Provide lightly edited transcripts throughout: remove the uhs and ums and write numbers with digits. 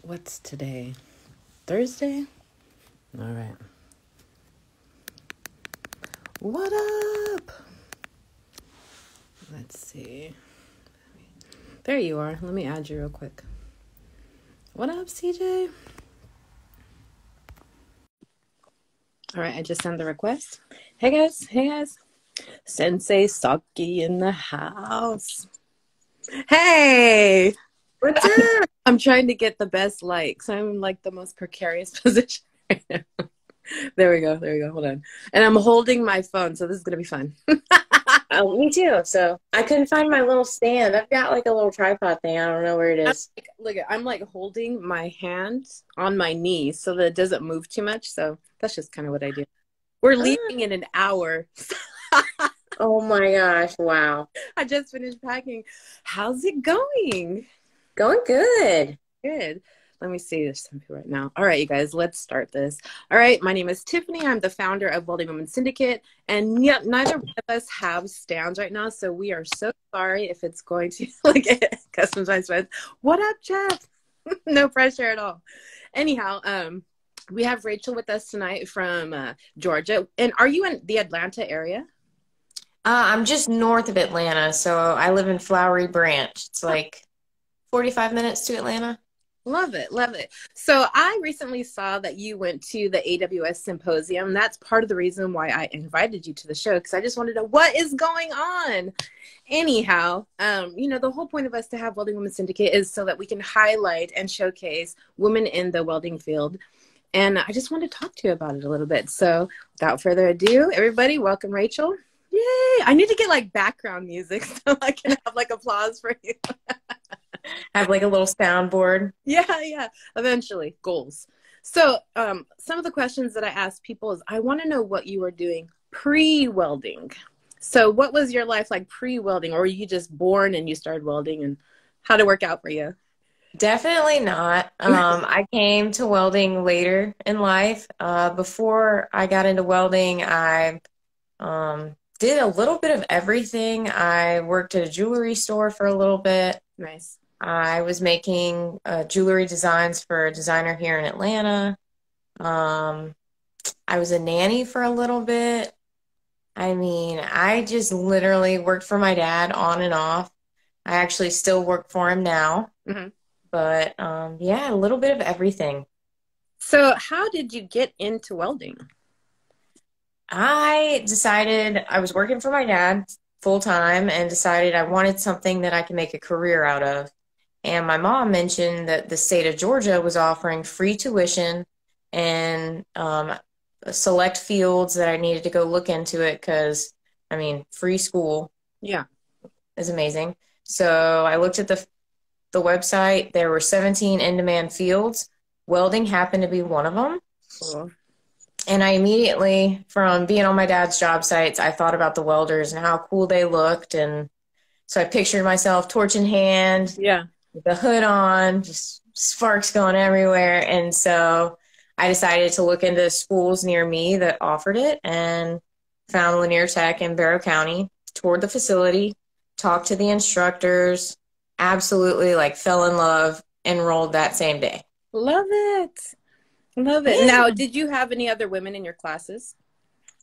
What's today? Thursday? All right. What up? Let's see. There you are. Let me add you real quick. What up, CJ? All right, I just sent the request. Hey guys. Hey guys. Sensei Saki in the house. Hey! What's up? I'm trying to get the best likes. I'm like the most precarious position right now. There we go. There we go. Hold on. And I'm holding my phone, so this is going to be fun. Me too. So I couldn't find my little stand. I've got like a little tripod thing. I don't know where it is. I'm like holding my hand on my knee so that it doesn't move too much. So that's just kind of what I do. We're Ah, leaving in an hour. oh my gosh. Wow. I just finished packing. How's it going? Going good. Good. Let me see. There's some people right now. All right, you guys, let's start this. All right, my name is Tiffany. I'm the founder of Welding Women Syndicate, and yet neither one of us have stands right now, so we are so sorry if it's going to like customized sweats. What up, Jeff? No pressure at all. Anyhow, we have Rachel with us tonight from Georgia. And are you in the Atlanta area? I'm just north of Atlanta, so I live in Flowery Branch. It's like 45 minutes to Atlanta. Love it. Love it. So I recently saw that you went to the AWS symposium. That's part of the reason why I invited you to the show, because I just wanted to know what is going on. Anyhow, the whole point of us to have Welding Women Syndicate is so that we can highlight and showcase women in the welding field. And I just want to talk to you about it a little bit. So without further ado, everybody, welcome Rachel. Yay! I need to get like background music so I can have like applause for you. I have like a little soundboard. Yeah. Eventually, goals. So some of the questions that I ask people is I want to know what you were doing pre-welding. So what was your life like pre-welding, or were you just born and you started welding, and how did it work out for you? Definitely not. I came to welding later in life. Before I got into welding, I did a little bit of everything. I worked at a jewelry store for a little bit. Nice. I was making jewelry designs for a designer here in Atlanta. Um, I was a nanny for a little bit. I mean, I just literally worked for my dad on and off. I actually still work for him now, Hmm. but yeah, a little bit of everything. So how did you get into welding? I decided I was working for my dad full time and decided I wanted something that I could make a career out of. And my mom mentioned that the state of Georgia was offering free tuition and select fields that I needed to go look into it because, I mean, free school Yeah. is amazing. So I looked at the website. There were 17 in-demand fields. Welding happened to be one of them. Cool. And I immediately, from being on my dad's job sites, I thought about the welders and how cool they looked. And so I pictured myself torch in hand, Yeah. with the hood on, just sparks going everywhere. And so I decided to look into schools near me that offered it and found Lanier Tech in Barrow County, toured the facility, talked to the instructors, absolutely like fell in love, enrolled that same day. Love it. Love it. Yeah. Now, did you have any other women in your classes?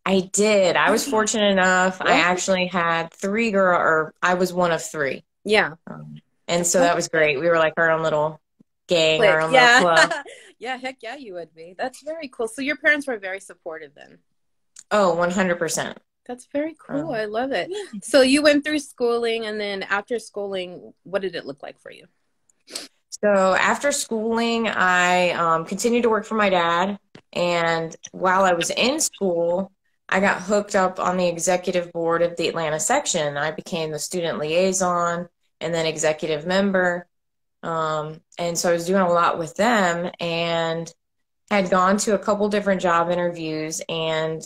I did. I was fortunate enough. I What? actually had or I was one of three. Yeah. And so that was great. We were like our own little gang, our Click. own little Yeah. club. Yeah, heck yeah, you would be. That's very cool. So your parents were very supportive then. Oh, 100%. That's very cool. Um, I love it. So you went through schooling, and then after schooling, what did it look like for you? so after schooling, I continued to work for my dad. And while I was in school, I got hooked up on the executive board of the Atlanta section. I became the student liaison and then executive member. And so I was doing a lot with them and had gone to a couple different job interviews. And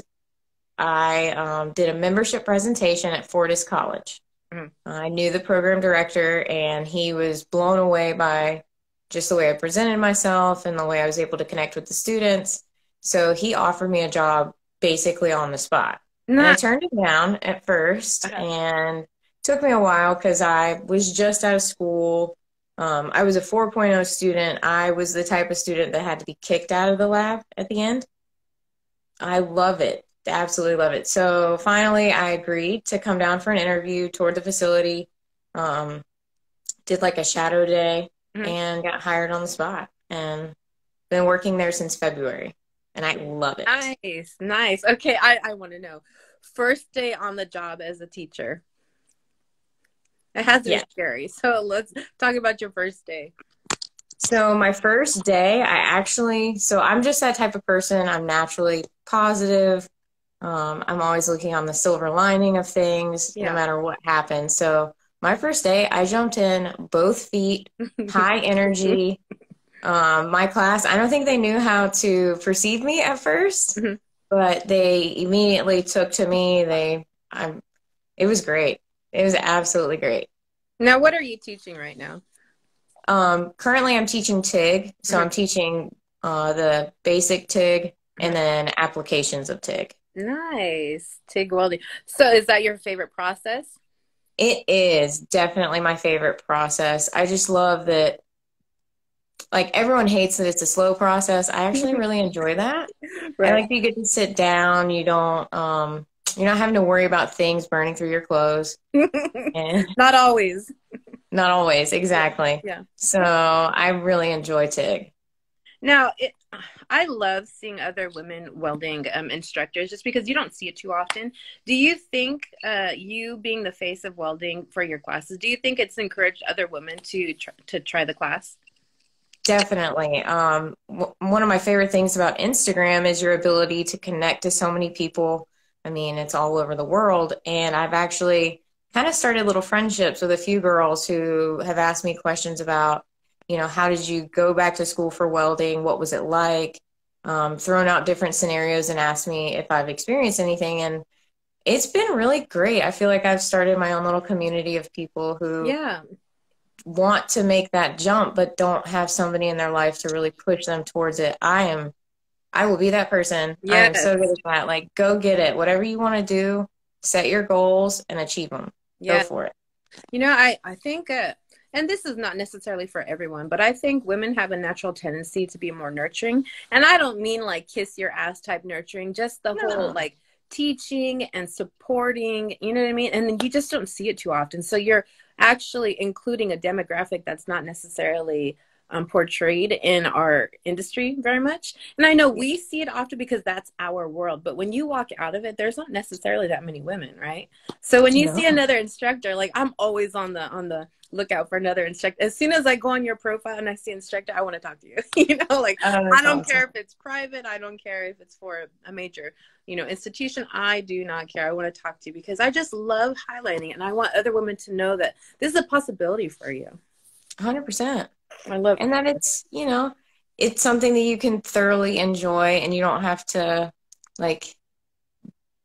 I did a membership presentation at Fortis College. Mhm. I knew the program director, and he was blown away by just the way I presented myself and the way I was able to connect with the students. So he offered me a job basically on the spot. And I Nice. turned it down at first, Uh-huh. and it took me a while because I was just out of school. I was a 4.0 student. I was the type of student that had to be kicked out of the lab at the end. I love it. Absolutely love it. So finally, I agreed to come down for an interview, toured the facility, um, did like a shadow day, and got hired on the spot. And been working there since February, and I love it. Nice, nice. Okay, I want to know. First day on the job as a teacher. It has to be scary. So let's talk about your first day. So my first day, so I'm just that type of person. I'm naturally positive. I'm always looking on the silver lining of things, no matter what happens. So my first day, I jumped in both feet, high energy. My class, I don't think they knew how to perceive me at first, but they immediately took to me. It was great. It was absolutely great. Now, what are you teaching right now? Currently I'm teaching TIG. So I'm teaching the basic TIG and then applications of TIG. Nice. TIG welding. So is that your favorite process? It is definitely my favorite process. I just love that, like, everyone hates that it's a slow process. I actually really enjoy that. Right. I like that you get to sit down. You don't, you're not having to worry about things burning through your clothes. And not always. Not always, exactly. Yeah. So I really enjoy TIG. Now, I love seeing other women welding instructors just because you don't see it too often. Do you think you being the face of welding for your classes, do you think it's encouraged other women to try the class? Definitely. One of my favorite things about Instagram is your ability to connect to so many people. I mean, it's all over the world. And I've actually kind of started little friendships with a few girls who have asked me questions about, you know, how did you go back to school for welding? What was it like? Thrown out different scenarios and asked me if I've experienced anything. And it's been really great. I feel like I've started my own little community of people who want to make that jump, but don't have somebody in their life to really push them towards it. I will be that person. Yes. I am so good at that. Like, go get it. Whatever you want to do, set your goals and achieve them. Go for it. You know, I think, and this is not necessarily for everyone, but I think women have a natural tendency to be more nurturing. And I don't mean like kiss your ass type nurturing, just the whole like teaching and supporting, you know what I mean? And then you just don't see it too often. So you're actually including a demographic that's not necessarily portrayed in our industry very much. And I know we see it often because that's our world, but when you walk out of it, there's not necessarily that many women, right? So when you see another instructor, like I'm always on the lookout for another instructor. As soon as I go on your profile and I see instructor, I want to talk to you. You know, like I don't care if it's private, I don't care if it's for a major, you know, institution. I do not care. I want to talk to you because I just love highlighting it, and I want other women to know that this is a possibility for you. 100%. I love it. And that it's, you know, it's something that you can thoroughly enjoy, and you don't have to, like,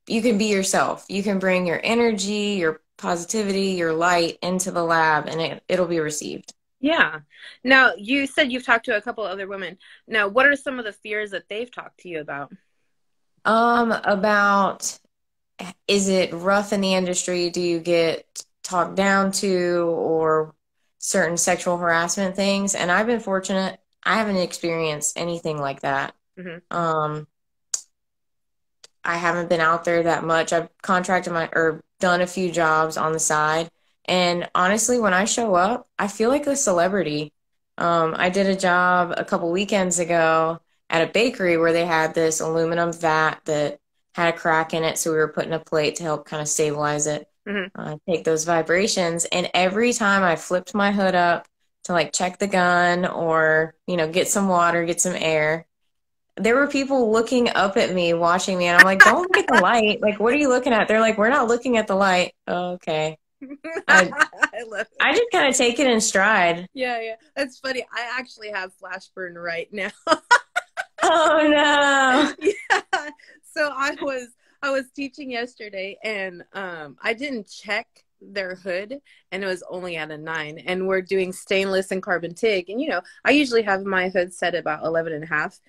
you can be yourself. You can bring your energy, your positivity, your light into the lab, and it'll be received. Yeah. Now, you said you've talked to a couple other women. Now, what are some of the fears that they've talked to you about? About, is it rough in the industry? Do you get talked down to, or certain sexual harassment things? And I've been fortunate. I haven't experienced anything like that. I haven't been out there that much. I've contracted or done a few jobs on the side. And honestly, when I show up, I feel like a celebrity. I did a job a couple weekends ago at a bakery where they had this aluminum vat that had a crack in it. So we were putting a plate to help kind of stabilize it, take those vibrations. And every time I flipped my hood up to like check the gun or, you know, get some water, get some air, there were people looking up at me, watching me. And I'm like, don't look at the light. Like, what are you looking at? They're like, we're not looking at the light. Oh, okay. I love it. I just kind of take it in stride. Yeah. That's funny. I actually have flash burn right now. Oh no. Yeah. So I was teaching yesterday, and I didn't check their hood, and it was only at a 9, and we're doing stainless and carbon TIG. And, you know, I usually have my hood set about 11.5.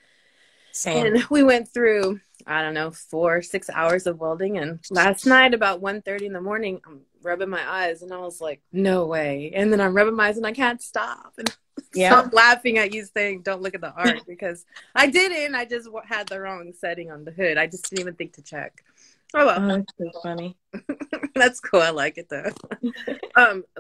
Same. And we went through, I don't know, 4-6 hours of welding. And last night about 1:30 in the morning, I'm rubbing my eyes, and I was like, no way. And then I'm rubbing my eyes, and I can't stop. And Yeah. so I'm laughing at you saying, don't look at the art, because I didn't. I just had the wrong setting on the hood. I just didn't even think to check. Oh, well. Oh, that's so funny. That's cool. I like it, though.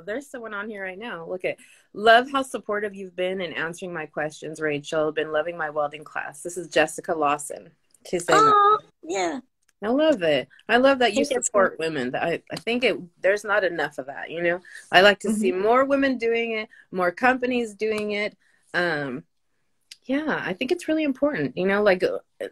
There's someone on here right now. Look at, love how supportive you've been in answering my questions, Rachel. Been loving my welding class. This is Jessica Lawson. She's saying, oh, yeah. I love it. I love that you support women. I think there's not enough of that, you know. I like to see more women doing it, more companies doing it. Yeah, I think it's really important, you know. Like,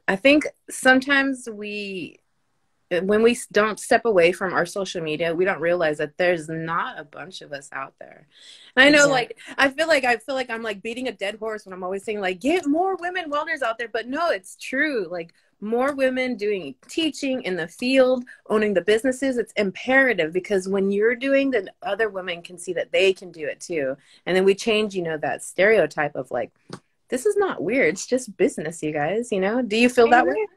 I think sometimes when we don't step away from our social media, we don't realize that there's not a bunch of us out there. And I know, like, I feel like I'm like beating a dead horse when I'm always saying, like, get more women welders out there. But no, it's true. Like, more women doing teaching in the field, owning the businesses, it's imperative, because when you're doing, then other women can see that they can do it too. And then we change, you know, that stereotype of like, this is not weird. It's just business, you guys, you know? Do you feel that way?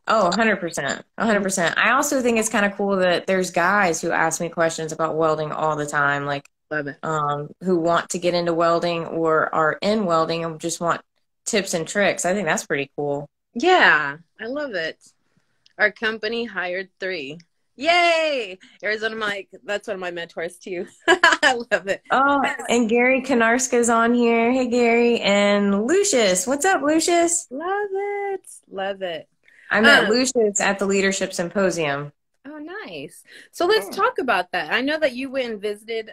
Oh, 100%. 100%. I also think it's kind of cool that there's guys who ask me questions about welding all the time, like, love it. Who want to get into welding or are in welding and just want tips and tricks. I think that's pretty cool. Yeah, I love it. Our company hired 3. Yay! Arizona Mike, that's one of my mentors too. I love it. Oh, and Gary Konarska's on here. Hey, Gary. And Lucius. What's up, Lucius? Love it. Love it. I met Lucius at the Leadership Symposium. Oh, nice. So let's talk about that. I know that you went and visited.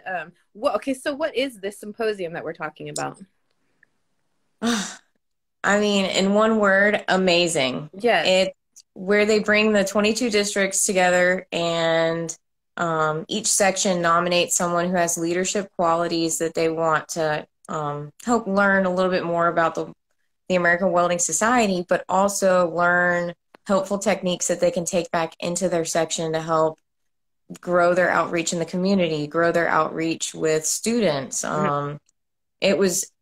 Okay, so what is this symposium that we're talking about? I mean, in one word, amazing. Yeah. It's where they bring the 22 districts together, and each section nominates someone who has leadership qualities that they want to help learn a little bit more about the American Welding Society, but also learn helpful techniques that they can take back into their section to help grow their outreach in the community, grow their outreach with students. I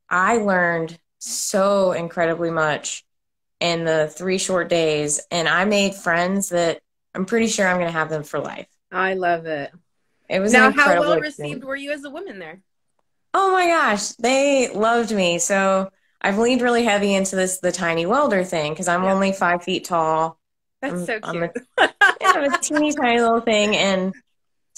learned so incredibly much in the 3 short days, and I made friends that I'm pretty sure I'm going to have them for life. I love it. It was now, an incredible how well experience. received were you as a woman there? Oh my gosh, they loved me. So I've leaned really heavy into the tiny welder thing, because I'm only 5 feet tall. That's so cute. I'm a teeny tiny little thing, and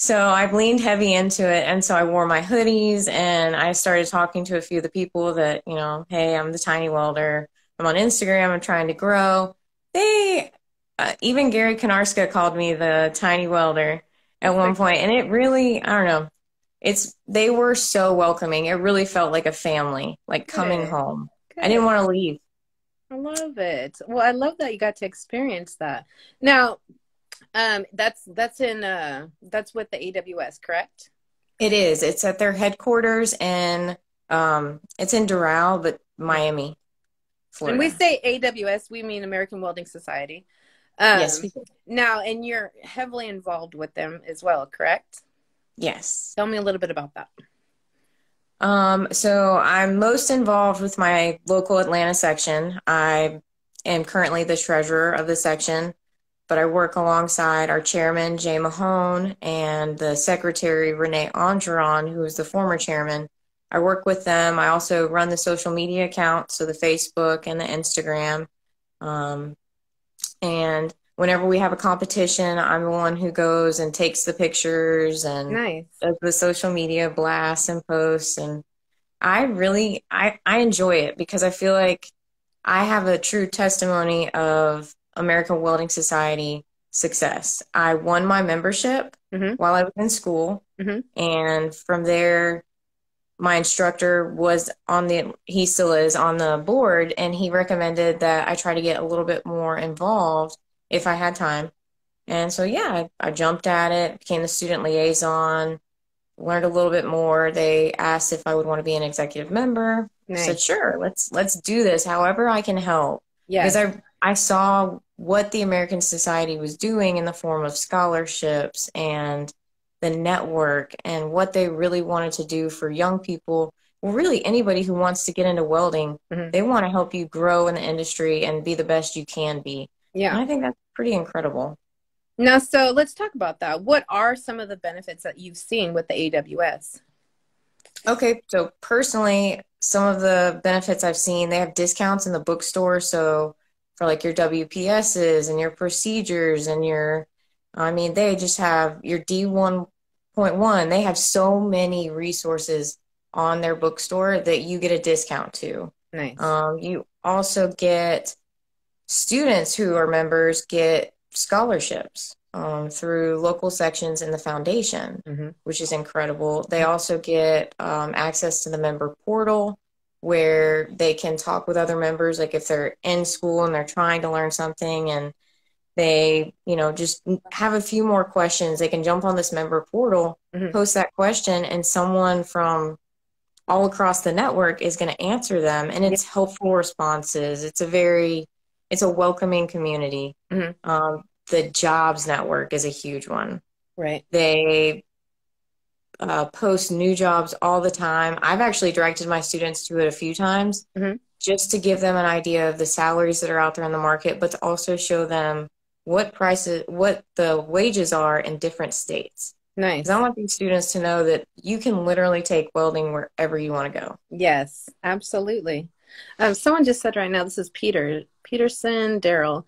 so I've leaned heavy into it. And so I wore my hoodies, and I started talking to a few of the people that, you know, hey, I'm the tiny welder. I'm on Instagram. I'm trying to grow. Even Gary Konarska called me the tiny welder at one point, and it really, I don't know. They were so welcoming. It really felt like a family, like coming home. Good. I didn't want to leave. I love it. Well, I love that you got to experience that. Now, that's with the AWS, correct? It is. It's at their headquarters, and it's in Doral, but Miami, Florida. When we say AWS, we mean American Welding Society. Yes, we do. Now, and you're heavily involved with them as well, correct? Yes. Tell me a little bit about that. So I'm most involved with my local Atlanta section. I am currently the treasurer of the section, but I work alongside our chairman, Jay Mahone, and the secretary, Renee Andron, who is the former chairman. I work with them. I also run the social media accounts, so the Facebook and the Instagram. And whenever we have a competition, I'm the one who goes and takes the pictures and does the social media blasts and posts. And I enjoy it, because I feel like I have a true testimony of American Welding Society success. I won my membership while I was in school. And from there, my instructor he still is on the board, and he recommended that I try to get a little bit more involved if I had time. And so, yeah, I jumped at it, became the student liaison, learned a little bit more. They asked if I would want to be an executive member. I said, sure, let's do this however I can help. Because I saw what the American Society was doing in the form of scholarships and the network, and what they really wanted to do for young people. Well, really anybody who wants to get into welding, they want to help you grow in the industry and be the best you can be. Yeah. And I think that's pretty incredible. Now, so let's talk about that. What are some of the benefits that you've seen with the AWS? Okay, so personally, some of the benefits I've seen, they have discounts in the bookstore. So for like your WPSs and your procedures and I mean, they just have your D1.1. They have so many resources on their bookstore that you get a discount to. Nice. You also get students who are members get scholarships through local sections in the foundation, Mm-hmm. which is incredible. They also get access to the member portal where they can talk with other members, like if they're in school and they're trying to learn something and they, just have a few more questions, they can jump on this member portal, Mm-hmm. post that question, and someone from all across the network is going to answer them. And Yeah. it's helpful responses. It's a welcoming community. Mm-hmm. The jobs network is a huge one. Right. They post new jobs all the time. I've actually directed my students to it a few times Mm-hmm. just to give them an idea of the salaries that are out there in the market, but to also show them what the wages are in different states. Nice. Because I want these students to know that you can literally take welding wherever you want to go. Yes, absolutely. Someone just said right now, this is Peterson Daryl.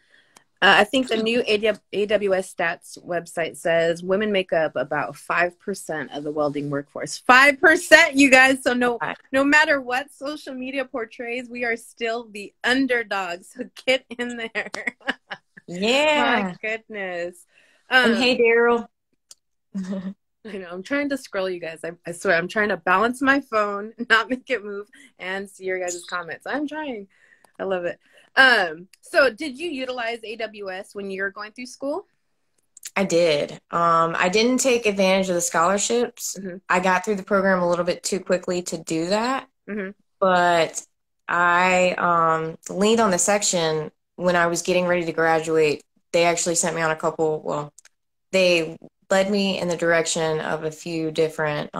I think the new AWS stats website says women make up about 5% of the welding workforce. 5%, you guys. So no matter what social media portrays, we are still the underdogs. So get in there. Yeah. My goodness. And hey, Daryl. I know. I'm trying to scroll, you guys. I swear, I'm trying to balance my phone, not make it move, and see your guys' comments. I'm trying. I love it. So did you utilize AWS when you were going through school? I did. I didn't take advantage of the scholarships. Mm-hmm. I got through the program a little bit too quickly to do that. Mm-hmm. But I leaned on the section when I was getting ready to graduate. They actually sent me on they led me in the direction of a few different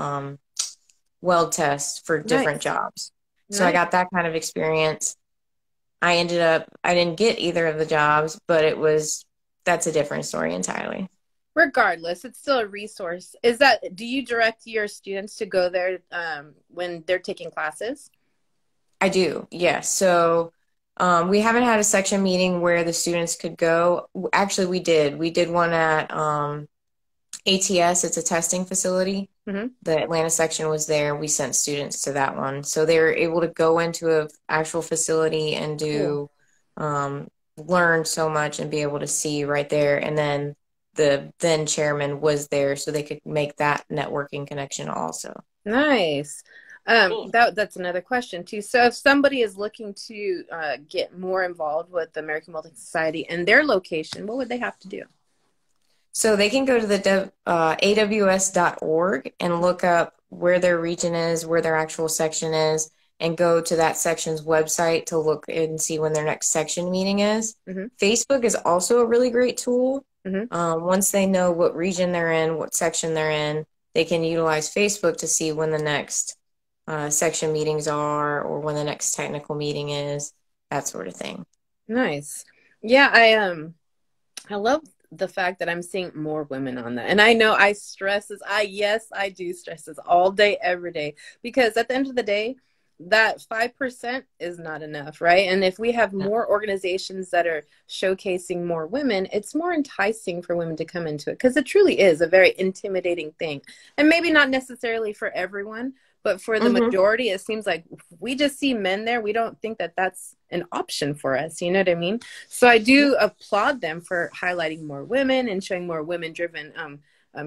weld tests for different jobs. So I got that kind of experience. I didn't get either of the jobs, but that's a different story entirely. Regardless, it's still a resource. Do you direct your students to go there when they're taking classes? I do, yes. So we haven't had a section meeting where the students could go. Actually, we did. We did one at ATS. It's a testing facility. Mm-hmm. The Atlanta section was there. We sent students to that one. So they were able to go into an actual facility and learn so much and be able to see right there. And then the then chairman was there so they could make that networking connection also. Nice. That's another question too. So if somebody is looking to get more involved with the American Welding Society and their location, what would they have to do? So they can go to the aws.org and look up where their region is, where their actual section is, and go to that section's website to look and see when their next section meeting is. Mm-hmm. Facebook is also a really great tool. Mm-hmm. Once they know what region they're in, what section they're in, they can utilize Facebook to see when the next section meetings are or when the next technical meeting is, that sort of thing. Nice. Yeah, I love the fact that I'm seeing more women on that. And I know I do stress this all day, every day, because at the end of the day, that 5% is not enough, right? And if we have more organizations that are showcasing more women, it's more enticing for women to come into it, because it truly is a very intimidating thing. And maybe not necessarily for everyone, but for the majority, it seems like we just see men there. We don't think that that's an option for us. You know what I mean? So I do applaud them for highlighting more women and showing more women-driven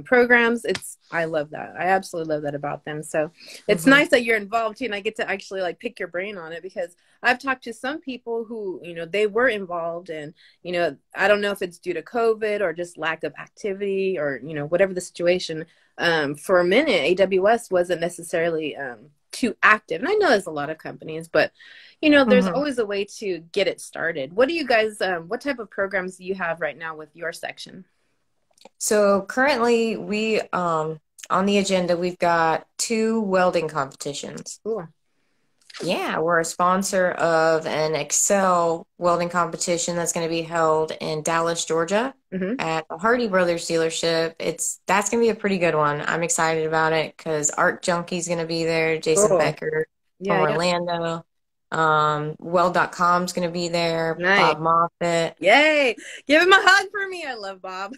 programs. I love that. I absolutely love that about them. So it's nice that you're involved too, and I get to actually like pick your brain on it, because I've talked to some people who, they were involved, and, I don't know if it's due to COVID or just lack of activity or, whatever the situation. For a minute, AWS wasn't necessarily too active. And I know there's a lot of companies, but, there's always a way to get it started. What do you guys, what type of programs do you have right now with your section? So currently we, on the agenda, we've got 2 welding competitions. Cool. Yeah, we're a sponsor of an Excel welding competition that's going to be held in Dallas, Georgia Hmm. at the Hardy Brothers dealership. That's going to be a pretty good one. I'm excited about it because Art Junkie's going to be there, Jason Cool. Becker from Yeah, yeah. Orlando. Weld.com's going to be there, Nice. Bob Moffitt. Yay. Give him a hug for me. I love Bob.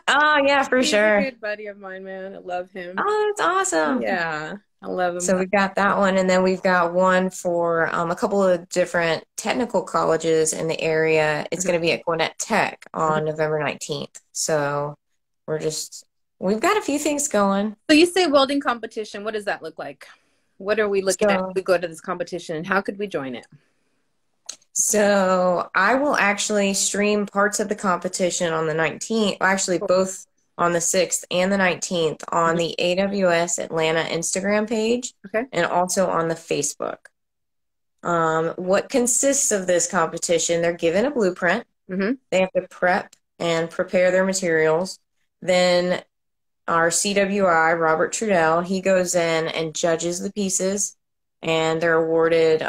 Oh, yeah, for He's a sure. good buddy of mine, man. I love him. Oh, that's awesome. Yeah. I love him. So we've got that one, and then we've got one for a couple of different technical colleges in the area. It's going to be at Gwinnett Tech on November 19th. So we've got a few things going. So you say welding competition. What does that look like? What are we looking at when So, we go to this competition, and how could we join it? so I will actually stream parts of the competition on the 19th, actually Cool. both on the 6th and the 19th on the AWS Atlanta Instagram page Okay. and also on the Facebook. What consists of this competition? They're given a blueprint. Mm-hmm. They have to prep and prepare their materials. Then our CWI, Robert Trudell, he goes in and judges the pieces, and they're awarded,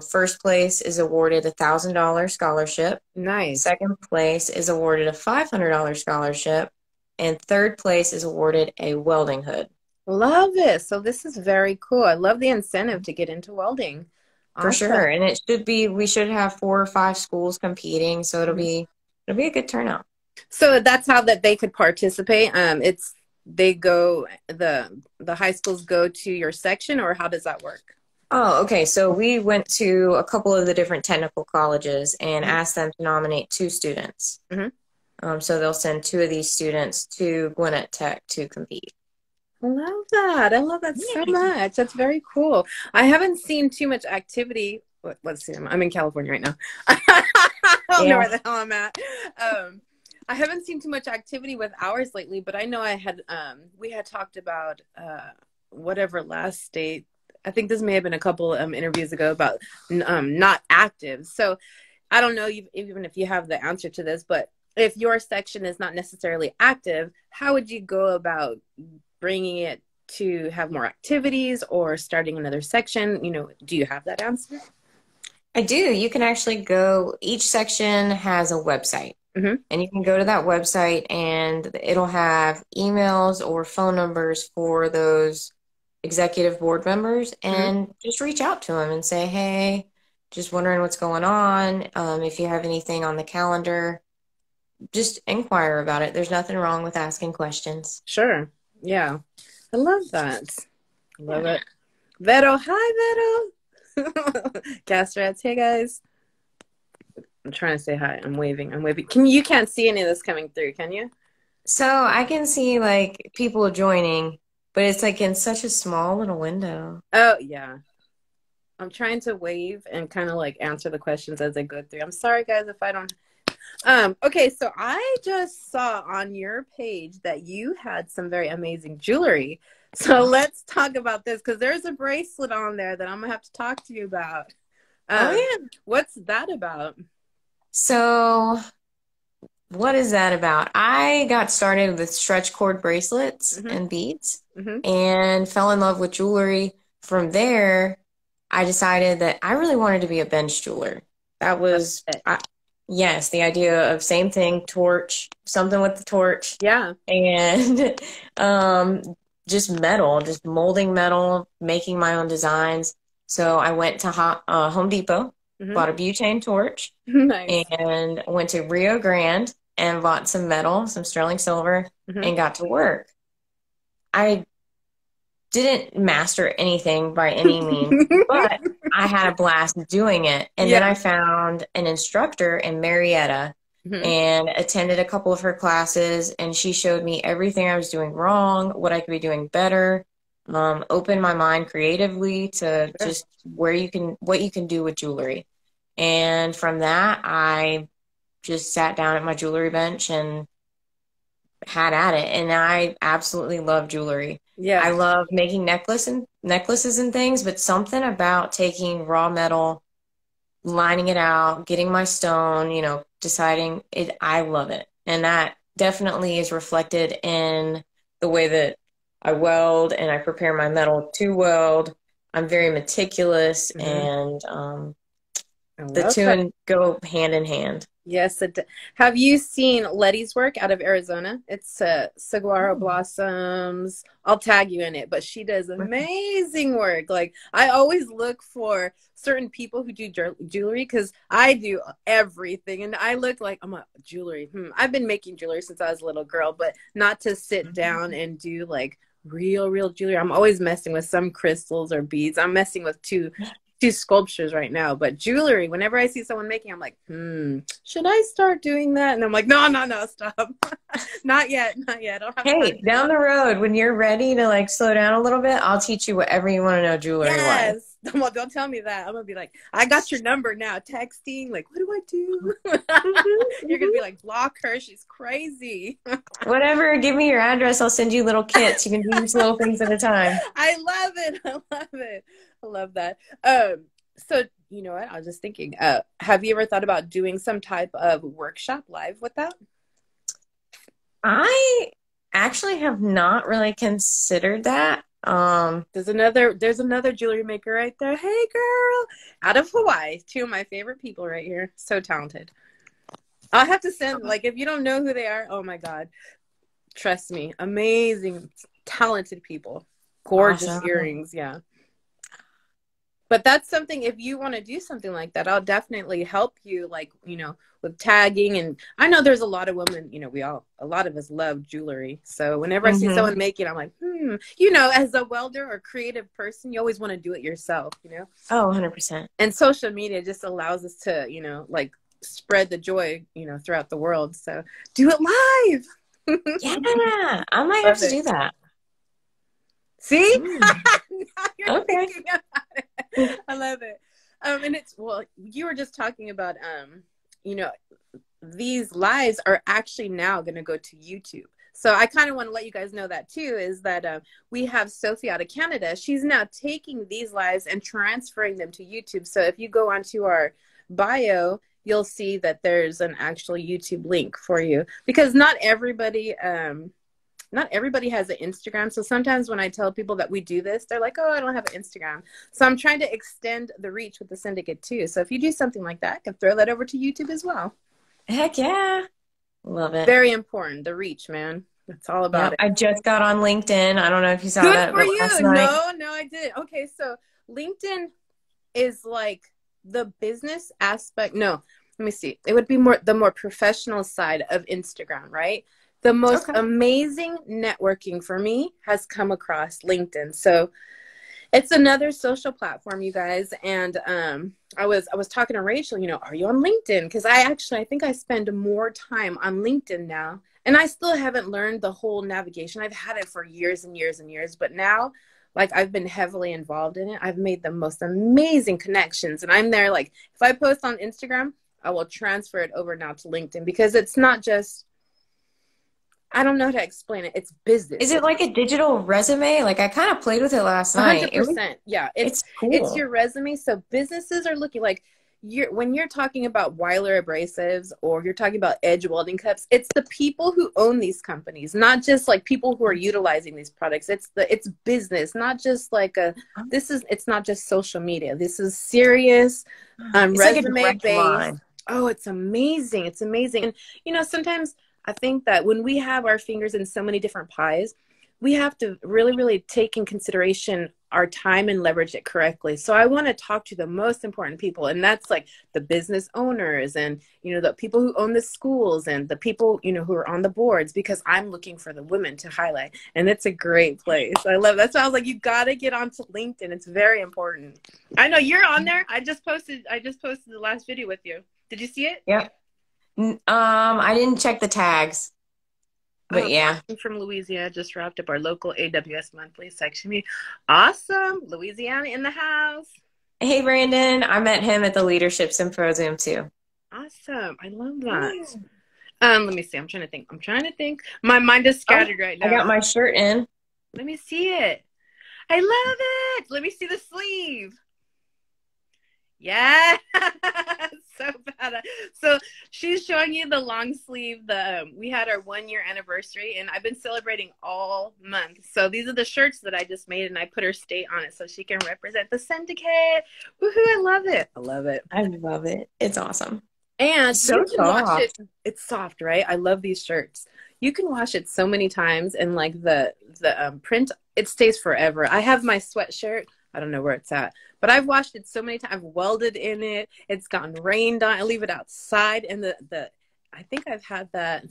first place is awarded a $1,000 scholarship. Nice. Second place is awarded a $500 scholarship. And third place is awarded a welding hood. Love it. So this is very cool. I love the incentive to get into welding. For Awesome. sure. And we should have 4 or 5 schools competing, so it'll be a good turnout. So that's how that they could participate. The high schools go to your section, or how does that work? Oh, okay. So we went to a couple of the different technical colleges and asked them to nominate 2 students. Mm-hmm. So they'll send 2 of these students to Gwinnett Tech to compete. I love that. I love that so much. That's very cool. I haven't seen too much activity. Let's see. I'm in California right now. I don't know where the hell I'm at. I haven't seen too much activity with ours lately, but I know we had talked about whatever last state. I think this may have been a couple interviews ago about not active. So I don't know even if you have the answer to this, but if your section is not necessarily active, how would you go about bringing it to have more activities or starting another section? Do you have that answer? I do. You can actually each section has a website. Mm-hmm. And you can go to that website and it'll have emails or phone numbers for those executive board members, and just reach out to them and say, hey, just wondering what's going on. If you have anything on the calendar, just inquire about it. There's nothing wrong with asking questions. Sure. Yeah. I love that. Love it. Vero. Hi, Vero. Gastrats. Hey, guys. I'm trying to say hi. I'm waving. You can't see any of this coming through, can you? So I can see like people joining, but it's like in such a small little window. Oh, yeah. I'm trying to wave and kind of like answer the questions as I go through. I'm sorry, guys, if I don't. Okay, so I just saw on your page that you had some very amazing jewelry. So let's talk about this, because there's a bracelet on there that I'm going to have to talk to you about. Oh, yeah. What's that about? So what is that about? I got started with stretch cord bracelets and beads and fell in love with jewelry. From there, I decided that I really wanted to be a bench jeweler. That was, yes, the idea of same thing, torch, something with the torch. Yeah. And just metal, just molding metal, making my own designs. So I went to Home Depot, bought a butane torch, nice. And went to Rio Grande and bought some metal, some sterling silver, and got to work. I didn't master anything by any means, but I had a blast doing it. And then I found an instructor in Marietta and attended a couple of her classes, and she showed me everything I was doing wrong, what I could be doing better, opened my mind creatively to just what you can do with jewelry. And from that, I just sat down at my jewelry bench and had at it. And I absolutely love jewelry. Yeah. I love making necklaces and things, but something about taking raw metal, lining it out, getting my stone, deciding it, I love it. And that definitely is reflected in the way that I weld and I prepare my metal to weld. I'm very meticulous, Mhm. and I the love two that. and go hand in hand. Yes, have you seen Letty's work out of Arizona? It's saguaro Oh, blossoms. I'll tag you in it, but she does okay. amazing work. Like I always look for certain people who do jewelry because I do everything, and I look like I'm a jewelry. I've been making jewelry since I was a little girl, but not to sit down and do like real jewelry. I'm always messing with some crystals or beads. I'm messing with two sculptures right now, but jewelry, whenever I see someone making, I'm like, should I start doing that? And I'm like, no, stop. Not yet. I don't have time. Hey, down the road, when you're ready to like slow down a little bit, I'll teach you whatever you want to know jewelry wise. Yes. Well, don't tell me that. I'm gonna be like, I got your number now. Texting, like, what do I do? You're gonna be like, block her. She's crazy. Whatever, give me your address. I'll send you little kits. You can do these little things at a time. I love it. I love it. I love that. So you know what? I was just thinking, have you ever thought about doing some type of workshop live with that? I actually have not really considered that. There's another jewelry maker right there. Hey girl, out of Hawaii. Two of my favorite people right here. So talented. I'll have to send, like, if you don't know who they are, oh my God. Trust me. Amazing, talented people. Gorgeous Awesome. earrings, yeah. But that's something, if you want to do something like that, I'll definitely help you, like, with tagging. And I know there's a lot of women, a lot of us love jewelry. So whenever I see Mm-hmm. someone make it, I'm like, as a welder or creative person, you always want to do it yourself. Oh, 100%. And social media just allows us to, like spread the joy, throughout the world. So do it live. Yeah, I might have Love to do it. that. See? Mm, Now you're okay. thinking about it. I love it. And you were just talking about, you know, these lives are actually now going to go to YouTube. So I kind of want to let you guys know that too, is that we have Sophie out of Canada. She's now taking these lives and transferring them to YouTube. So if you go onto our bio, you'll see that there's an actual YouTube link for you, because not everybody has an Instagram. So sometimes when I tell people that we do this, they're like, oh, I don't have an Instagram. So I'm trying to extend the reach with the syndicate too. So if you do something like that, I can throw that over to YouTube as well. Heck yeah. Love it. Very important. The reach, man. That's all about Yep. it. I just got on LinkedIn. I don't know if you saw Good that, for but last you. night. No, I did. Okay, so LinkedIn is like the business aspect. No, let me see. It would be the more professional side of Instagram, right? The most Okay. amazing networking for me has come across LinkedIn. So it's another social platform, you guys. And I was talking to Rachel, are you on LinkedIn? Because I think I spend more time on LinkedIn now. And I still haven't learned the whole navigation. I've had it for years and years and years, but now, like, I've been heavily involved in it. I've made the most amazing connections. And I'm there, like, if I post on Instagram, I will transfer it over now to LinkedIn, because it's not just, I don't know how to explain it. It's Is business. it like a digital resume? Like I kind of played with it last night. It was, 100%. Yeah, it's it's it's cool. your resume. So businesses are looking like, when you're talking about Weiler abrasives, or you're talking about Edge welding cups, it's the people who own these companies, not just like people who are utilizing these products. It's business, not just like it's not just social media. This is serious, It's like a resume direct based. line. Oh, it's amazing. It's amazing. And sometimes I think that when we have our fingers in so many different pies, we have to really, really take in consideration our time and leverage it correctly. So I want to talk to the most important people, and that's like the business owners, and the people who own the schools, and the people who are on the boards, because I'm looking for the women to highlight, and it's a great place. I love it. That's why I was like, you got to get onto LinkedIn. It's very important. I know you're on there. I just posted the last video with you. Did you see it? Yep. I didn't check the tags, but yeah. I'm from Louisiana. Just wrapped up our local AWS monthly section meeting. Awesome. Louisiana in the house. Hey, Brandon, I met him at the Leadership Symposium too. Awesome. I love Yeah. that. Let me see. I'm trying to think. My mind is Oh, scattered right I now. got my shirt in. Let me see it. I love it. Let me see the sleeve. Yeah. So bad. So She's showing you the long sleeve. We had our 1 year anniversary, and I've been celebrating all month. So these are the shirts that I just made, and I put her state on it so she can represent the syndicate. Woohoo! I love it. I love it. I love it. It's awesome. And So you can wash soft. it. It's soft, right? I love these shirts. You can wash it so many times, and like the print, it stays forever. I have my sweatshirt. I don't know where it's at, but I've washed it so many times. I've welded in it. It's gotten rained on. I leave it outside, and I think I've had that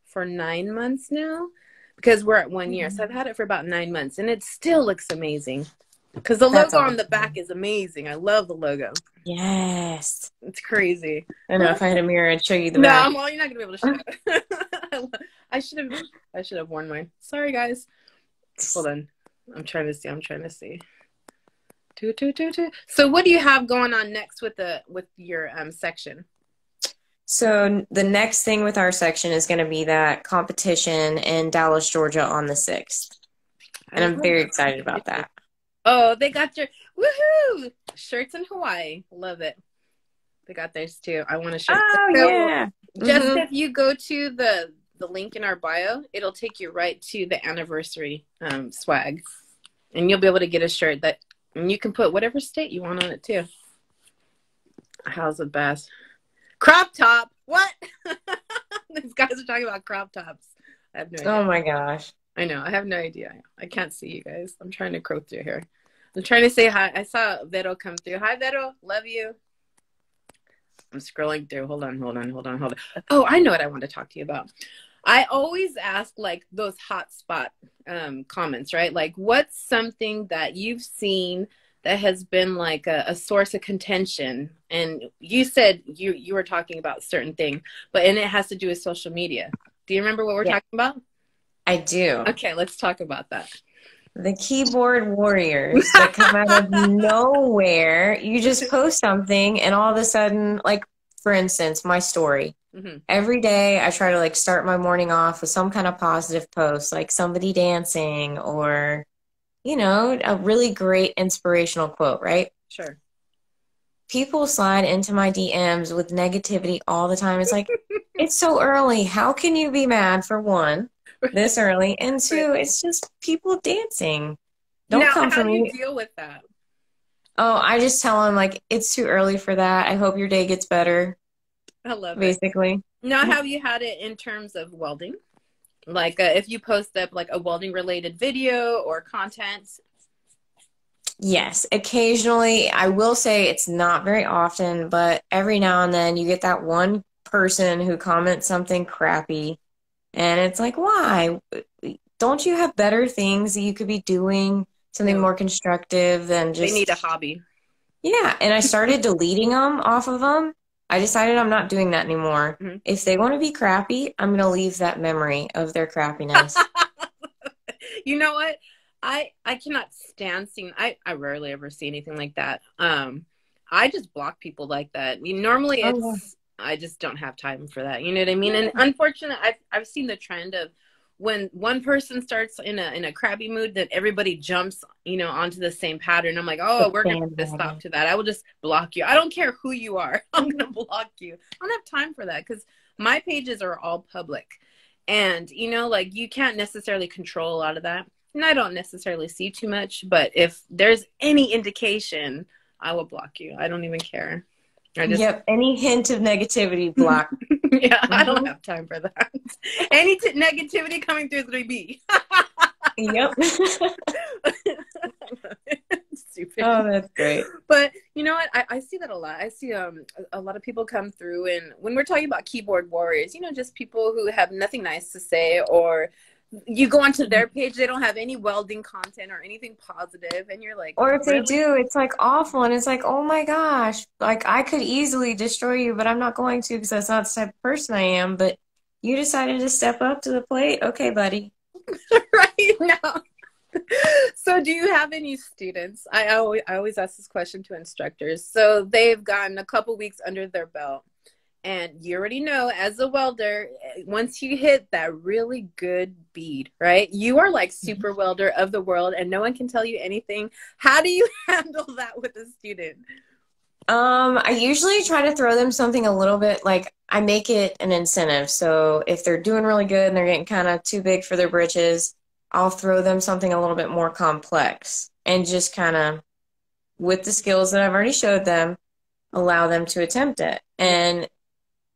for 9 months now because we're at 1 year. So I've had it for about 9 months, and it still looks amazing because the That's logo on the awesome. back is amazing. I love the logo. Yes. It's crazy. I know if I had a mirror, I'd show you the No, back. well, you're not gonna be able to show it. I should have worn mine. Sorry, guys. Hold on. I'm trying to see. So what do you have going on next with your section? So the next thing with our section is going to be that competition in Dallas, Georgia on the 6th. And I'm very excited about that. Oh, they got your woohoo shirts in Hawaii. Love it. They got theirs too. I want a shirt. Oh, So, yeah. Just if you go to the link in our bio, it'll take you right to the anniversary swag. And you'll be able to get a shirt and you can put whatever state you want on it too. How's the best? Crop top. What? These guys are talking about crop tops. I have no idea. Oh my gosh. I know. I have no idea. I can't see you guys. I'm trying to crow through here. I'm trying to say hi. I saw Vero come through. Hi, Vero. Love you. I'm scrolling through. Hold on. Oh, I know what I want to talk to you about. I always ask like those hot spot comments, right? Like what's something that you've seen that has been like a source of contention? And you said you were talking about certain thing, and it has to do with social media. Do you remember what we're talking about? I do. Okay, let's talk about that. The keyboard warriors that come out of nowhere. You just post something and all of a sudden, like for instance, my story. Mm-hmm. Every day I try to like start my morning off with some kind of positive post, like somebody dancing or, you know, a really great inspirational quote, right? Sure. People slide into my DMs with negativity all the time. It's like, it's so early. How can you be mad for one, this early? And two, it's just people dancing. Don't come for me. How do you deal with that? Oh, I just tell them like, it's too early for that. I hope your day gets better. I love it. Basically. Now, have you had it in terms of welding? Like if you post up like a welding related video or content? Yes, occasionally. I will say it's not very often, but every now and then you get that one person who comments something crappy and it's like, why? Don't you have better things that you could be doing? Something more constructive than just... They need a hobby. Yeah, and I started deleting them off of them. I decided I'm not doing that anymore. Mm-hmm. If they want to be crappy, I'm going to leave that memory of their crappiness. You know what? I cannot stand seeing... I rarely ever see anything like that. I just block people like that. I mean, normally I just don't have time for that. You know what I mean? And unfortunately, I've seen the trend of when one person starts in a crappy mood, that everybody jumps, you know, onto the same pattern. I'm like, oh, we're going to put a stop to that. I will just block you. I don't care who you are. I'm going to block you. I don't have time for that because my pages are all public. And, you know, like you can't necessarily control a lot of that. And I don't necessarily see too much. But if there's any indication, I will block you. I don't even care. Yep, any hint of negativity, block. Yeah, I don't have time for that. Any negativity coming through 3B. Yep. Stupid. Oh, that's great. But you know what? I see that a lot. I see a lot of people come through, and when we're talking about keyboard warriors, you know, just people who have nothing nice to say, or you go onto their page, they don't have any welding content or anything positive, and you're like, or if they do, it's like awful, and it's like, oh my gosh, like I could easily destroy you, but I'm not going to because that's not the type of person I am. But you decided to step up to the plate. Okay, buddy. Right now. So do you have any students? I always ask this question to instructors. So they've gotten a couple weeks under their belt. And you already know, as a welder, once you hit that really good bead, right? You are like super welder of the world, and no one can tell you anything. How do you handle that with a student? I usually try to throw them something a little bit like I make it an incentive. So if they're doing really good and they're getting kind of too big for their britches, I'll throw them something a little bit more complex and just kind of, with the skills that I've already showed them, allow them to attempt it. And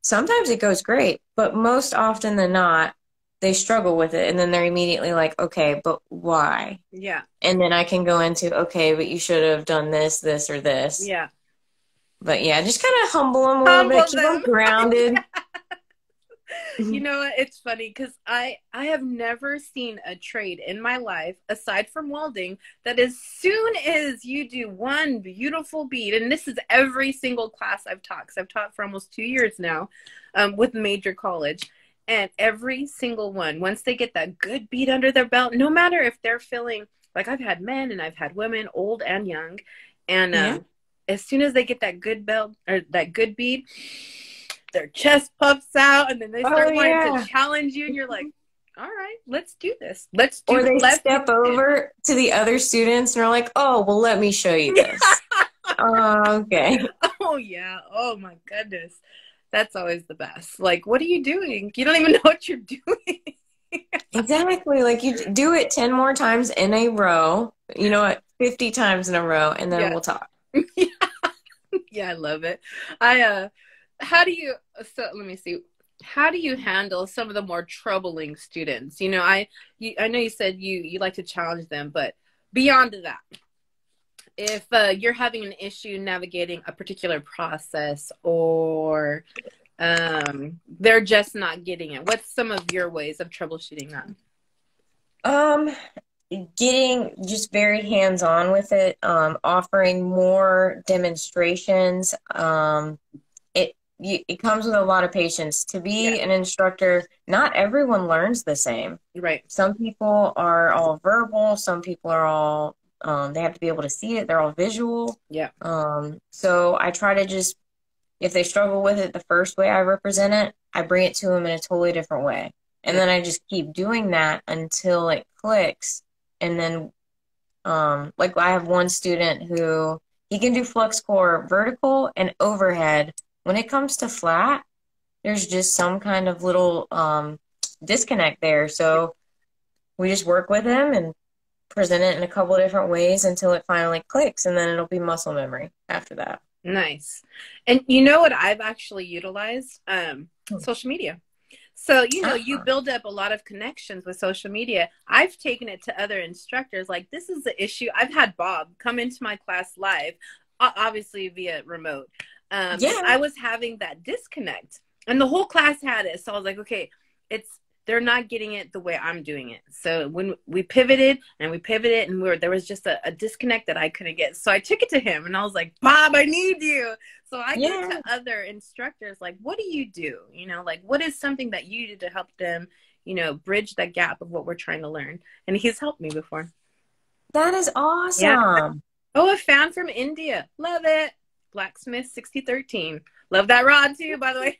sometimes it goes great, but most often than not, they struggle with it. And then they're immediately like, okay, but why? Yeah. And then I can go into, okay, but you should have done this, this, or this. Yeah. But yeah, just kind of humble them a little bit, keep them grounded. You know what? It's funny because I have never seen a trade in my life, aside from welding, that as soon as you do one beautiful bead, and this is every single class I've taught, because I've taught for almost 2 years now with major college, and every single one, once they get that good bead under their belt, no matter if they're feeling, like I've had men and I've had women, old and young, and as soon as they get that good belt or that good bead, their chest puffs out, and then they start wanting to challenge you, and you're like, all right, let's do this. Let's do it. Or they step over to the other students and are like, oh, well, let me show you this. Okay. Oh, yeah. Oh, my goodness. That's always the best. Like, what are you doing? You don't even know what you're doing. Exactly. Like, you do it 10 more times in a row, you know what, 50 times in a row, and then we'll talk. Yeah, I love it. How do you, so let me see, how do you handle some of the more troubling students? You know, I know you said you like to challenge them, but beyond that, if you're having an issue navigating a particular process, or they're just not getting it, what's some of your ways of troubleshooting that? Getting just very hands-on with it, offering more demonstrations. It comes with a lot of patience. To be an instructor, not everyone learns the same. Right. Some people are all verbal. Some people are all, they have to be able to see it. They're all visual. Yeah. So I try to just, if they struggle with it the first way I represent it, I bring it to them in a totally different way. And then I just keep doing that until it clicks. And then, like I have one student who, he can do flux core vertical and overhead. When it comes to flat, there's just some kind of little disconnect there. So we just work with him and present it in a couple of different ways until it finally clicks, and then it'll be muscle memory after that. Nice. And you know what I've actually utilized? Social media. So, you know, you build up a lot of connections with social media. I've taken it to other instructors. Like, this is the issue. I've had Bob come into my class live, obviously via remote. I was having that disconnect, and the whole class had it. So I was like, okay, they're not getting it the way I'm doing it. So when we pivoted, and there was just a disconnect that I couldn't get. So I took it to him, and I was like, Bob, I need you. So I go to other instructors, like, what do you do? You know, like, what is something that you do to help them, you know, bridge that gap of what we're trying to learn? And he's helped me before. That is awesome. Yeah. Oh, a fan from India. Love it. Blacksmith 6013. Love that rod too, by the way.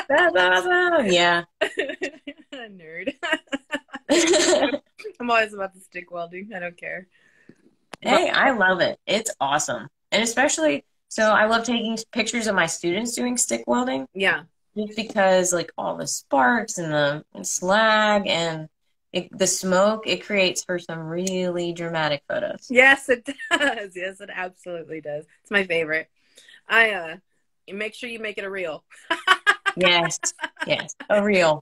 That's awesome. Yeah. Nerd. I'm always about the stick welding. I don't care. Hey, I love it. It's awesome. And especially, so I love taking pictures of my students doing stick welding. Yeah. Just because, like, all the sparks and the slag and the smoke, it creates for some really dramatic photos. Yes, it does. Yes, it absolutely does. It's my favorite. Make sure you make it a reel. Yes, a reel.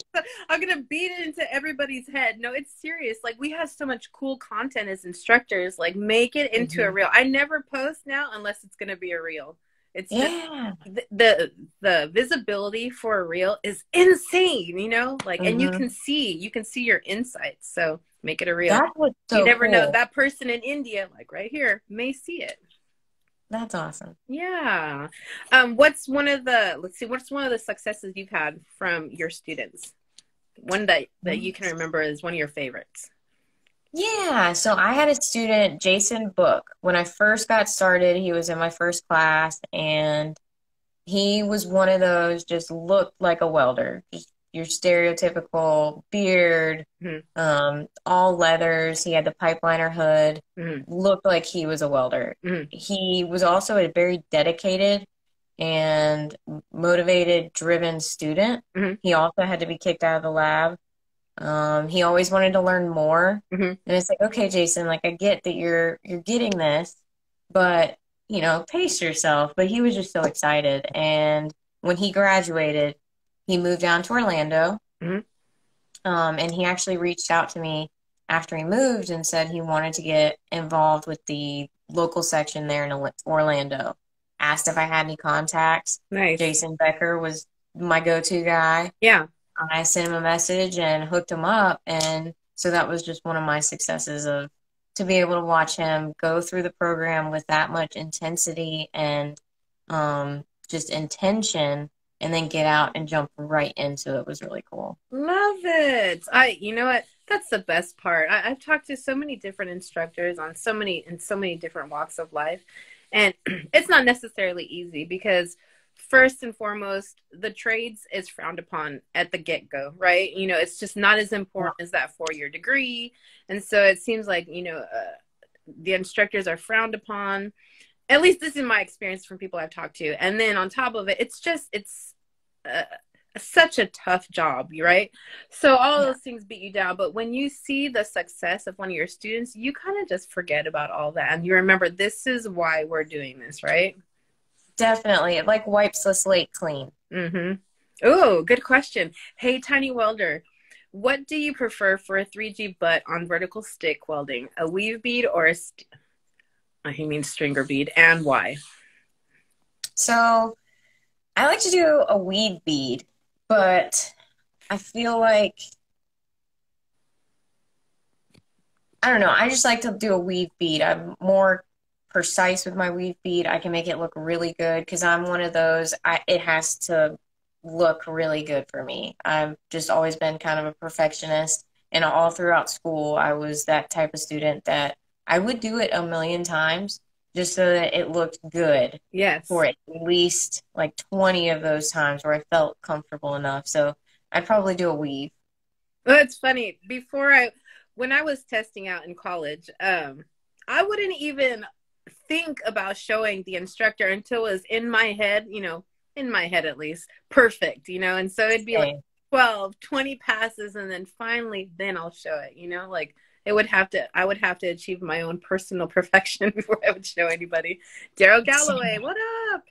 I'm gonna beat it into everybody's head. No, it's serious. Like, we have so much cool content as instructors. Like, make it into a reel. I never post now unless it's gonna be a reel. It's the visibility for a reel is insane, you know, like, and you can see your insights. So make it a reel. That's what's so you never cool. know, that person in India, like right here, may see it. That's awesome. Yeah. What's one of the successes you've had from your students? One that you can remember is one of your favorites. Yeah, so I had a student, Jason Book. When I first got started, he was in my first class, and he was one of those, just looked like a welder. Just your stereotypical beard, all leathers. He had the pipeliner hood, looked like he was a welder. He was also a very dedicated. and motivated, driven student. Mm-hmm. He also had to be kicked out of the lab. He always wanted to learn more. Mm-hmm. And it's like, okay, Jason, like I get that you're getting this, but you know, pace yourself. But he was just so excited. And when he graduated, he moved down to Orlando. Mm-hmm. And he actually reached out to me after he moved and said he wanted to get involved with the local section there in Orlando. Asked if I had any contacts. Nice. Jason Becker was my go-to guy. Yeah. I sent him a message and hooked him up. And so that was just one of my successes of to be able to watch him go through the program with that much intensity and just intention and then get out and jump right into it was really cool. Love it. You know what? That's the best part. I've talked to so many different instructors on so many different walks of life. And it's not necessarily easy because first and foremost, the trades is frowned upon at the get-go, right? You know, it's just not as important as that 4-year degree. And so it seems like, you know, the instructors are frowned upon. At least this is my experience from people I've talked to. And then on top of it, it's such a tough job, right? So all those things beat you down. But when you see the success of one of your students, you kind of just forget about all that. And you remember, this is why we're doing this, right? Definitely. It like wipes the slate clean. Mm-hmm. Oh, good question. Hey, Tiny Welder, what do you prefer for a 3G butt on vertical stick welding? A weave bead or he means stringer bead, and why? So I like to do a weave bead, but I feel like, I don't know, I just like to do a weave bead. I'm more precise with my weave bead. I can make it look really good because I'm one of those, it has to look really good for me. I've just always been kind of a perfectionist, and all throughout school, I was that type of student that I would do it a million times just so that it looked good. Yes. For at least like 20 of those times where I felt comfortable enough. So I'd probably do a weave. Well, it's funny. When I was testing out in college, I wouldn't even think about showing the instructor until it was in my head, you know, in my head at least, perfect, you know, and so it'd be like 12, 20 passes, and then finally, then I'll show it, you know, like I would have to achieve my own personal perfection before I would show anybody. Daryl Galloway, what up?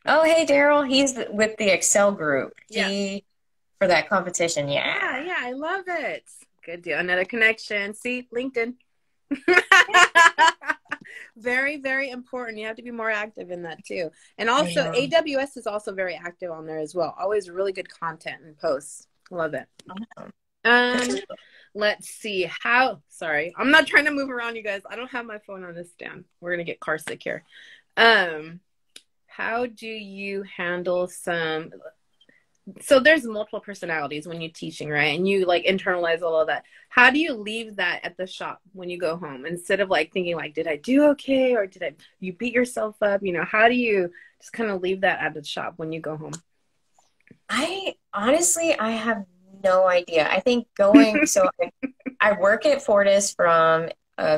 Oh, hey, Daryl. He's with the Excel group. Yeah. For that competition, yeah. Yeah, I love it. Good deal. Another connection. See, LinkedIn. Very, very important. You have to be more active in that too. And also AWS is also very active on there as well. Always really good content and posts. Love it. Let's see sorry. I'm not trying to move around, you guys. I don't have my phone on this stand. We're going to get car sick here. How do you handle so there's multiple personalities when you're teaching, right? And you like internalize all of that. How do you leave that at the shop when you go home instead of like thinking like, did I do okay? Or you beat yourself up? You know, how do you just kind of leave that at the shop when you go home? I have no idea. I think so I work at Fortis from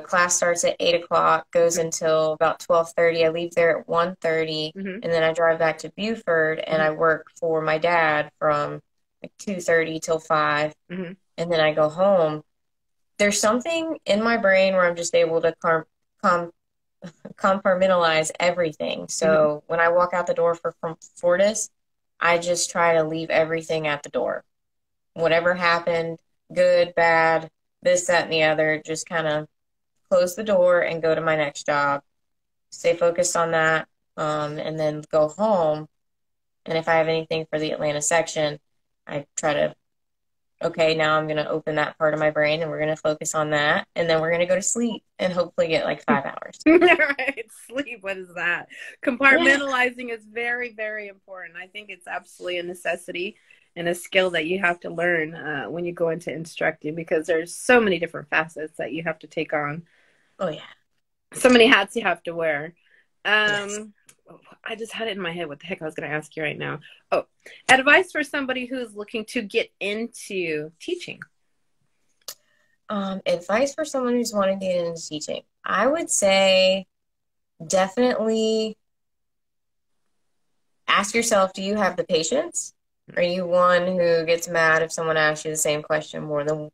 class starts at 8 o'clock, goes until about 12:30. I leave there at 1:30, and then I drive back to Buford, and I work for my dad from like 2:30 till 5, and then I go home. There's something in my brain where I'm just able to compartmentalize everything. So when I walk out the door from Fortis, I just try to leave everything at the door. Whatever happened, good, bad, this, that, and the other, just kind of close the door and go to my next job, stay focused on that, and then go home. And if I have anything for the Atlanta section, I try to, okay, now I'm going to open that part of my brain and we're going to focus on that. And then we're going to go to sleep and hopefully get like 5 hours. Right. Sleep. What is that? Compartmentalizing is very, very important. I think it's absolutely a necessity and a skill that you have to learn when you go into instructing, because there's so many different facets that you have to take on. Oh, yeah. So many hats you have to wear. Yes. I just had it in my head what the heck I was going to ask you right now. Oh, advice for somebody who's looking to get into teaching. Advice for someone who's wanting to get into teaching. I would say definitely ask yourself, do you have the patience? Are you one who gets mad if someone asks you the same question more than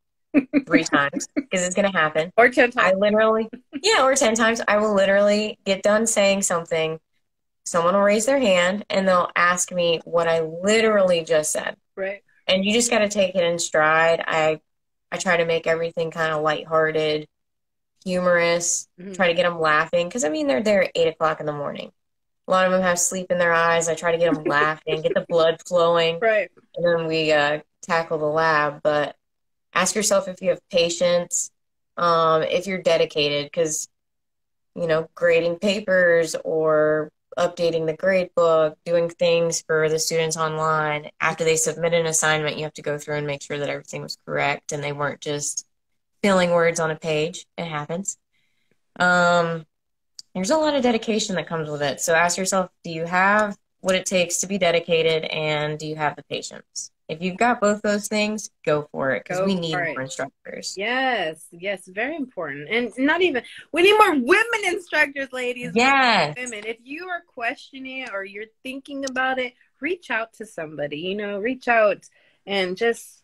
3 times? Because it's going to happen. Or 10 times. Or 10 times. I will literally get done saying something. Someone will raise their hand and they'll ask me what I literally just said. Right. And you just got to take it in stride. I try to make everything kind of lighthearted, humorous, try to get them laughing. Because, I mean, they're there at 8 o'clock in the morning. A lot of them have sleep in their eyes. I try to get them laughing, get the blood flowing. Right. And then we tackle the lab. But ask yourself if you have patience, if you're dedicated. Because, grading papers or updating the grade book, doing things for the students online. After they submit an assignment, you have to go through and make sure that everything was correct and they weren't just filling words on a page. It happens. There's a lot of dedication that comes with it. So ask yourself, do you have what it takes to be dedicated, and do you have the patience? If you've got both those things, go for it, because we need more instructors. Yes, very important. And we need more women instructors, ladies. Yes. Women. If you are questioning it or you're thinking about it, reach out to somebody, reach out and just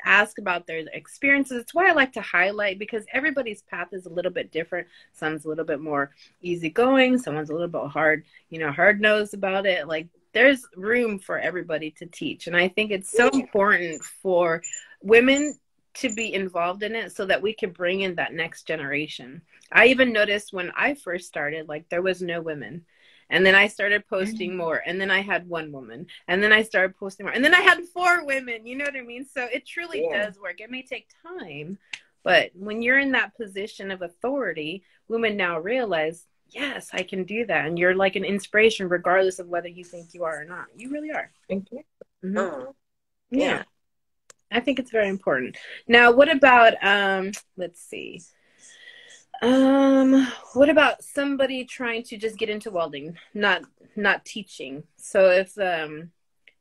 ask about their experiences. It's why I like to highlight, because everybody's path is a little bit different. Someone's a little bit more easygoing. Someone's a little bit hard-nosed about it. Like, there's room for everybody to teach. And I think it's so important for women to be involved in it so that we can bring in that next generation. I even noticed when I first started, there was no women. And then I started posting more. And then I had one woman. And then I started posting more. And then I had 4 women. You know what I mean? So it truly does work. It may take time. But when you're in that position of authority, women now realize, yes, I can do that. And you're like an inspiration regardless of whether you think you are or not. You really are. Thank you. Mm-hmm. Yeah. I think it's very important. Now, what about, let's see. What about somebody trying to just get into welding, not teaching? So if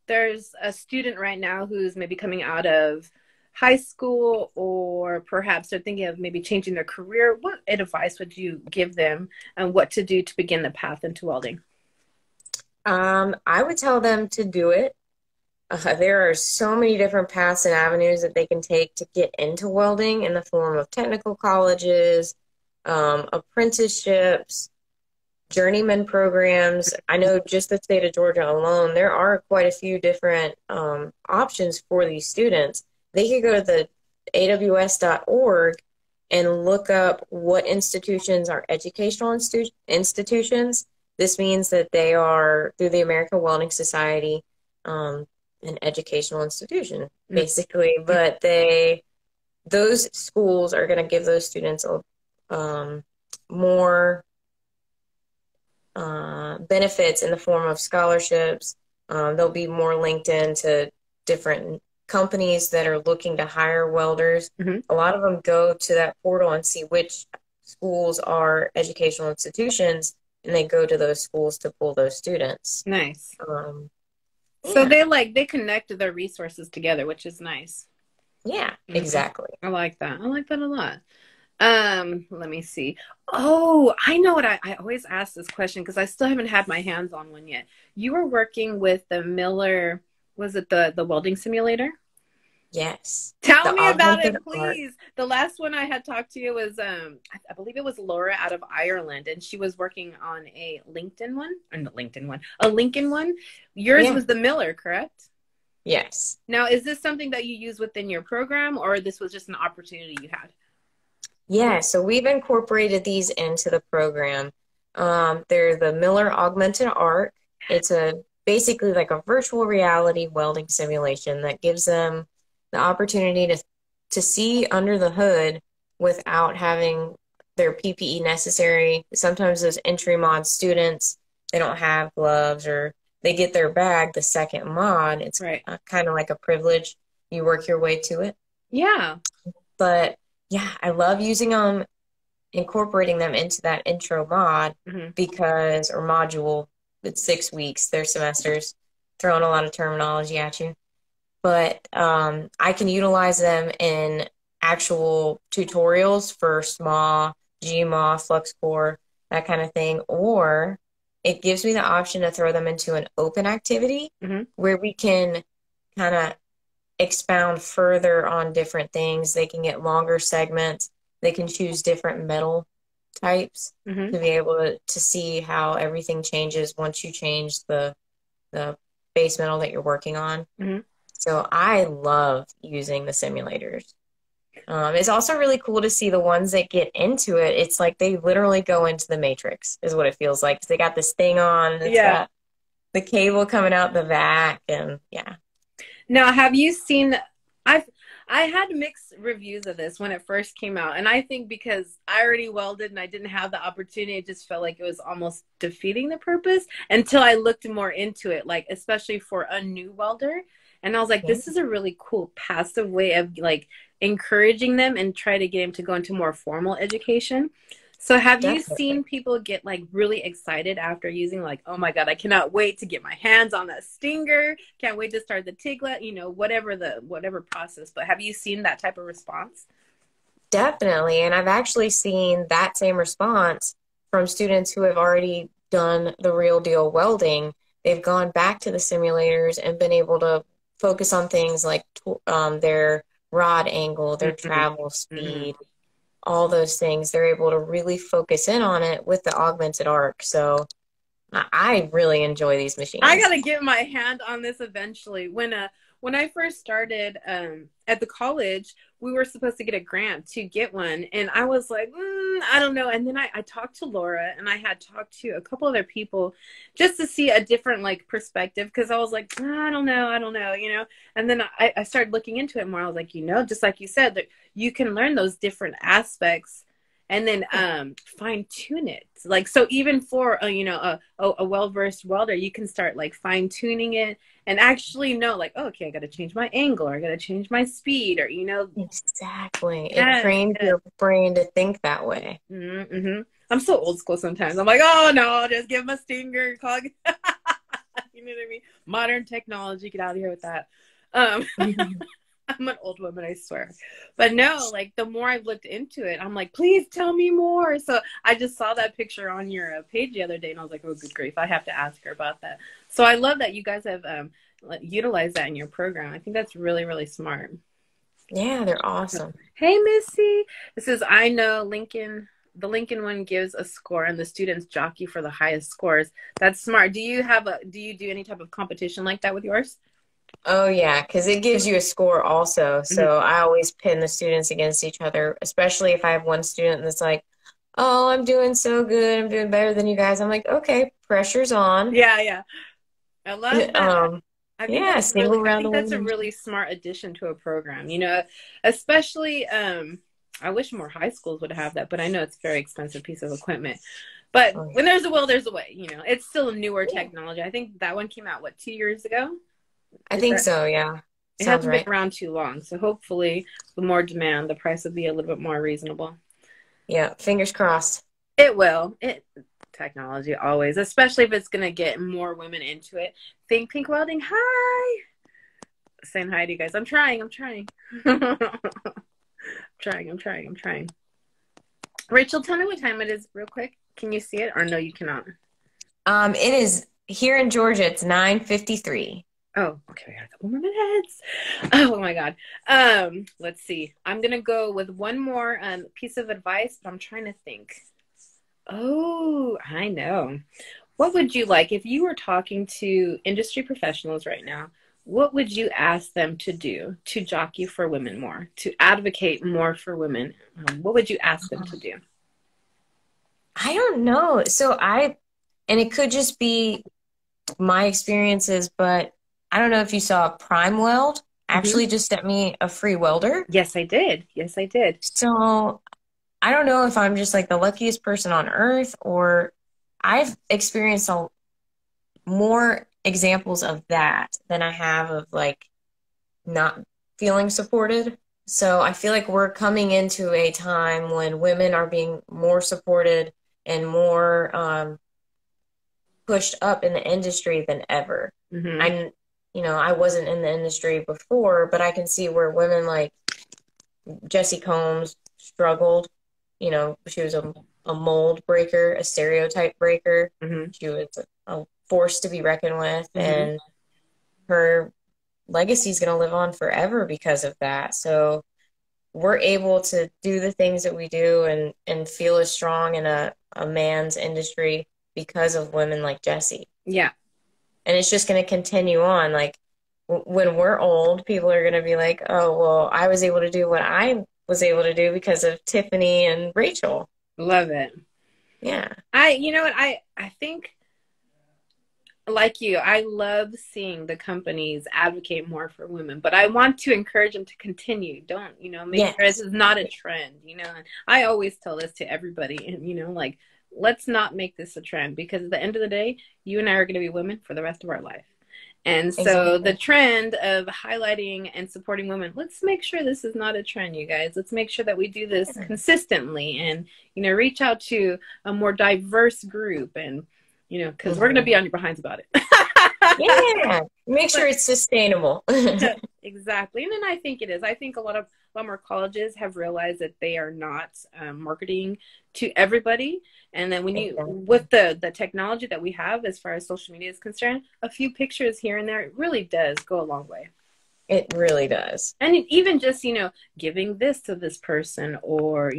there's a student right now who's maybe coming out of high school, or perhaps they're thinking of maybe changing their career, what advice would you give them on what to do to begin the path into welding? I would tell them to do it. There are so many different paths and avenues that they can take to get into welding, in the form of technical colleges, apprenticeships, journeyman programs. I know just the state of Georgia alone, there are quite a few different options for these students. They could go to the aws.org and look up what institutions are educational institutions. This means that they are, through the American Welding Society, an educational institution, basically. But those schools are going to give those students more benefits in the form of scholarships. They'll be more linked into different companies that are looking to hire welders. A lot of them go to that portal and see which schools are educational institutions, and they go to those schools to pull those students. Nice. So they connected their resources together, which is nice. Yeah, exactly. I like that. I like that a lot. Let me see. Oh, I know what I always ask this question because I still haven't had my hands on one yet. You were working with the Miller, was it the welding simulator? Yes. Tell me about it, please. The last one I had talked to you was, I believe it was Laura out of Ireland, and she was working on a Lincoln one. Yours was the Miller, correct? Yes. Now, is this something that you use within your program, or this was just an opportunity you had? Yeah, so we've incorporated these into the program. They're the Miller Augmented Arc. It's basically like a virtual reality welding simulation that gives them the opportunity to see under the hood without having their PPE necessary. Sometimes those entry mod students, they don't have gloves, or they get their bag the second mod. It's kind of like a privilege. You work your way to it. Yeah. But yeah, I love using them, incorporating them into that intro mod or module. It's 6 weeks, their semesters, throwing a lot of terminology at you. But I can utilize them in actual tutorials for SMAW, GMAW, FluxCore, that kind of thing. Or it gives me the option to throw them into an open activity Mm-hmm. where we can kind of expound further on different things. They can get longer segments. They can choose different metal types Mm-hmm. to be able to see how everything changes once you change the base metal that you're working on. Mm-hmm. So I love using the simulators. It's also really cool to see the ones that get into it. It's like they literally go into the Matrix, is what it feels like. 'Cause they got this thing on, and it's got the cable coming out the vac, and yeah. Now, have you seen? I had mixed reviews of this when it first came out, and I think because I already welded and I didn't have the opportunity, it just felt like it was almost defeating the purpose until I looked more into it, like especially for a new welder. And I was like, this is a really cool passive way of like encouraging them and try to get them to go into more formal education. So have you Definitely. seen people get like really excited after using like, oh my God, I cannot wait to get my hands on that stinger. Can't wait to start the TIGlet, you know, whatever process. But have you seen that type of response? Definitely. And I've actually seen that same response from students who have already done the real deal welding. They've gone back to the simulators and been able to focus on things like their rod angle, their travel speed, all those things. They're able to really focus in on it with the augmented arc. So I really enjoy these machines. I gotta get my hand on this eventually. When I first started at the college, we were supposed to get a grant to get one, and I was like, I don't know. And then I talked to Laura, and I had talked to a couple other people just to see a different like perspective, because I was like, I don't know, you know. And then I started looking into it more. I was like, you know, just like you said, that you can learn those different aspects and then fine tune it. Like, so even for you know, a well-versed welder, you can start like fine tuning it and actually know like, oh, okay, I got to change my angle, or I got to change my speed, or, you know. Exactly. It trains your brain to think that way. Mm-hmm. I'm so old school sometimes. I'm like, oh no, just give him a stinger, cog. You know what I mean? Modern technology, get out of here with that. I'm an old woman, I swear. But no, like the more I've looked into it, I'm like, please tell me more. So I just saw that picture on your page the other day, and I was like, oh, good grief, I have to ask her about that. So I love that you guys have utilized that in your program. I think that's really, really smart. Yeah, they're awesome. Hey, Missy. This is, I know Lincoln. The Lincoln one gives a score, and the students jockey for the highest scores. That's smart. Do you do any type of competition like that with yours? Oh, yeah, because it gives you a score also. So I always pin the students against each other, especially if I have one student that's like, oh, I'm doing so good. I'm doing better than you guys. I'm like, okay, pressure's on. Yeah. I love that. I think yeah, single round. I think that's a really smart addition to a program, you know, especially, I wish more high schools would have that, but I know it's a very expensive piece of equipment. But when there's a will, there's a way, you know. It's still a newer technology. I think that one came out, 2 years ago? I think so, yeah. It hasn't been around too long. So hopefully with more demand, the price will be a little bit more reasonable. Yeah, fingers crossed. It will. Technology always, especially if it's going to get more women into it. Think Pink Welding, hi! Saying hi to you guys. I'm trying. I'm trying. Rachel, tell me what time it is real quick. Can you see it? Or no, you cannot. It is here in Georgia. It's 9:53. Oh, okay. We got a couple more minutes. Oh my God. Let's see. I'm gonna go with one more piece of advice, but I'm trying to think. Oh, I know. What would you like if you were talking to industry professionals right now? What would you ask them to do to jockey for women more, to advocate more for women? What would you ask them to do? I don't know. And it could just be my experiences, but I don't know if you saw Prime Weld actually just sent me a free welder. Yes, I did. So I don't know if I'm just like the luckiest person on earth, or I've experienced more examples of that than I have of like not feeling supported. So I feel like we're coming into a time when women are being more supported and more pushed up in the industry than ever. I wasn't in the industry before, but I can see where women like Jessie Combs struggled. You know, she was a a mold breaker, a stereotype breaker. Mm-hmm. She was a force to be reckoned with, Mm-hmm. and her legacy is going to live on forever because of that. So we're able to do the things that we do and feel as strong in a man's industry because of women like Jessie. Yeah. And it's just going to continue on. Like, when we're old, people are going to be like, oh, well, I was able to do what I was able to do because of Tiffany and Rachel. Love it. Yeah. You know what? I think, like you, I love seeing the companies advocate more for women, but I want to encourage them to continue. Don't, make sure this is not a trend, And I always tell this to everybody, and, like, let's not make this a trend, because at the end of the day, you and I are going to be women for the rest of our life. And so exactly. The trend of highlighting and supporting women, let's make sure this is not a trend, you guys. Let's make sure that we do this consistently and, reach out to a more diverse group and, because we're going to be on your behinds about it. Yeah. Make sure it's sustainable. Exactly. And then I think it is. I think a lot more colleges have realized that they are not marketing to everybody. And then with the technology that we have as far as social media is concerned, a few pictures here and there, it really does go a long way. It really does. And even just, giving this to this person or,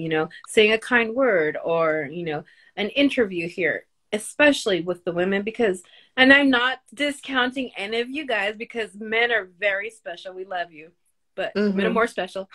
saying a kind word or, an interview here, especially with the women, and I'm not discounting any of you guys, because men are very special. We love you, but women are more special.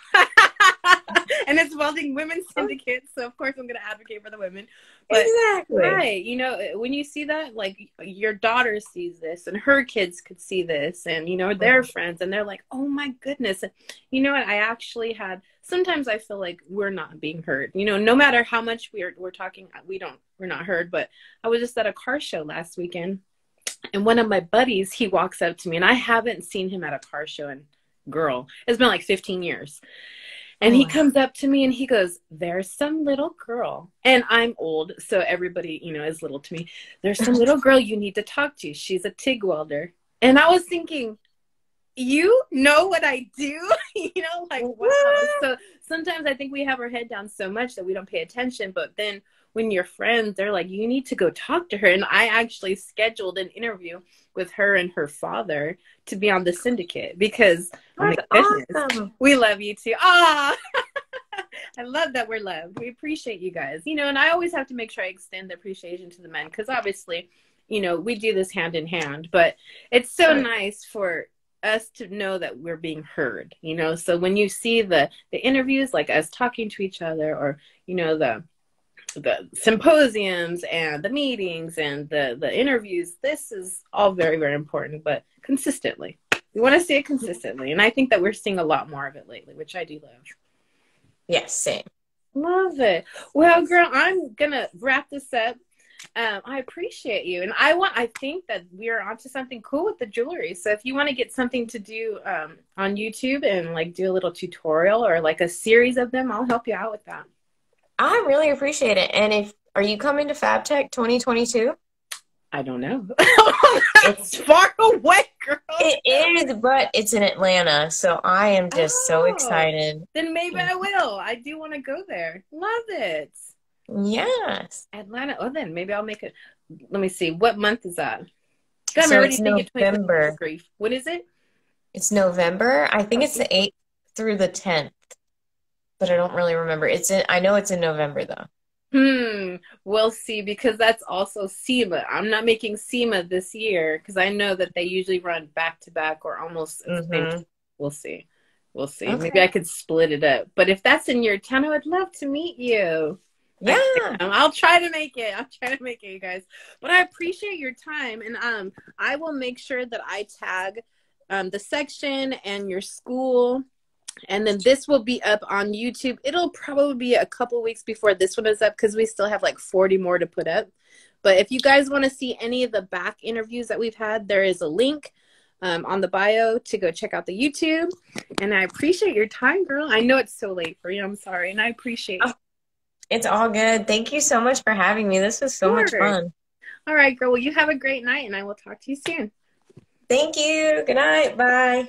And it's Welding Women's Syndicate, so of course I'm going to advocate for the women. But, exactly. Right. When you see that, like, your daughter sees this and her kids could see this and, their friends, and they're like, oh my goodness. And you know what? I actually sometimes I feel like we're not being heard, no matter how much we're talking, we're not heard. But I was just at a car show last weekend, and one of my buddies, he walks up to me, and I haven't seen him at a car show in, it's been like 15 years. And he comes up to me and he goes, there's some little girl. And I'm old, so everybody, is little to me. There's some little girl you need to talk to. She's a TIG welder. And I was thinking, you know what I do? Wow. So sometimes I think we have our head down so much that we don't pay attention. But then when you're friends, they're like, you need to go talk to her. And I actually scheduled an interview with her and her father to be on the syndicate, because awesome. We love you too. Ah, I love that we're loved. We appreciate you guys, and I always have to make sure I extend the appreciation to the men, because obviously, we do this hand in hand, but it's so nice for us to know that we're being heard, so when you see the interviews, like us talking to each other, or, the symposiums and the meetings and the interviews, this is all very, very important, but consistently. We want to see it consistently. And I think that we're seeing a lot more of it lately, which I do love. Yes, same. Love it. Well, girl, I'm going to wrap this up. I appreciate you. And I think that we're onto something cool with the jewelry. So if you want to get something to do on YouTube and like do a little tutorial or like a series of them, I'll help you out with that. I really appreciate it. And are you coming to FabTech 2022? I don't know. It's far away, girl. It is, but it's in Atlanta, so I am just so excited. Then maybe I will. I do want to go there. Love it. Yes. Atlanta. Oh, then maybe I'll make it. Let me see. What month is that? So it's November. What is it? It's November. I think it's the 8th through the 10th. But I don't really remember. I know it's in November though. We'll see, because that's also SEMA. I'm not making SEMA this year because I know that they usually run back to back or almost at the same time. We'll see. Okay. Maybe I could split it up. But if that's in your town, I would love to meet you. Yeah. I'll try to make it. You guys. But I appreciate your time, and I will make sure that I tag the section and your school. And then this will be up on YouTube. It'll probably be a couple weeks before this one is up, because we still have like 40 more to put up. But if you guys want to see any of the back interviews that we've had, there is a link on the bio to go check out the YouTube. And I appreciate your time, girl. I know it's so late for you. I'm sorry. And I appreciate it. It's all good. Thank you so much for having me. This was so much fun. All right, girl. Well, you have a great night, and I will talk to you soon. Thank you. Good night. Bye.